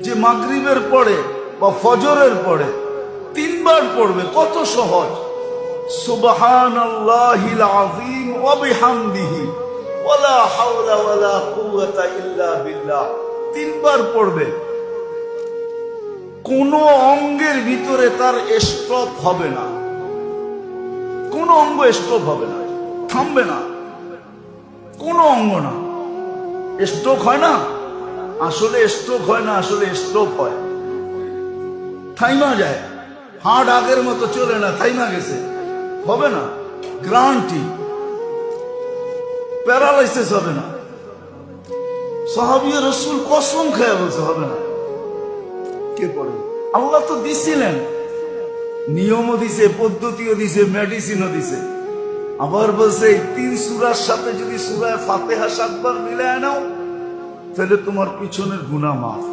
যে মাগরিবের পরে বা ফজরের পরে 3 বার পড়বে, কত সহজ। সুবহানাল্লাহিল আযীম ওয়া বিহামদিহি ওয়ালা হাওলা ওয়ালা কুওয়াতা ইল্লা বিল্লাহ 3 বার পড়বে। কোন অঙ্গের ভিতরে তার স্টপ হবে না, কোন অঙ্গ স্টপ হবে না, থামবে না, কোন অঙ্গ না। স্ট্রোক হয় না, আসলে স্ট্রোক হয় না, আসলে স্ট্রোক হয়, থাইমা যায়। হার্ট আগের মতো চলে না, থাইমা গেছে, হবে না। গ্যারান্টি, প্যারালাইসিস হবে না। সাহাবী রাসূল কসম খেয়ে বলছে হবে না। কে পড়ে? আল্লাহ তো দিছিলেন, নিয়মও দিছে, পদ্ধতিও দিছে, মেডিসিনও দিছে। আবার বলছে এই 3 সূরার সাথে যদি সূরা ফাতিহা 7 বার মিলায় নাও, তাহলে তোমার পিছনের গুনাহ মাফ।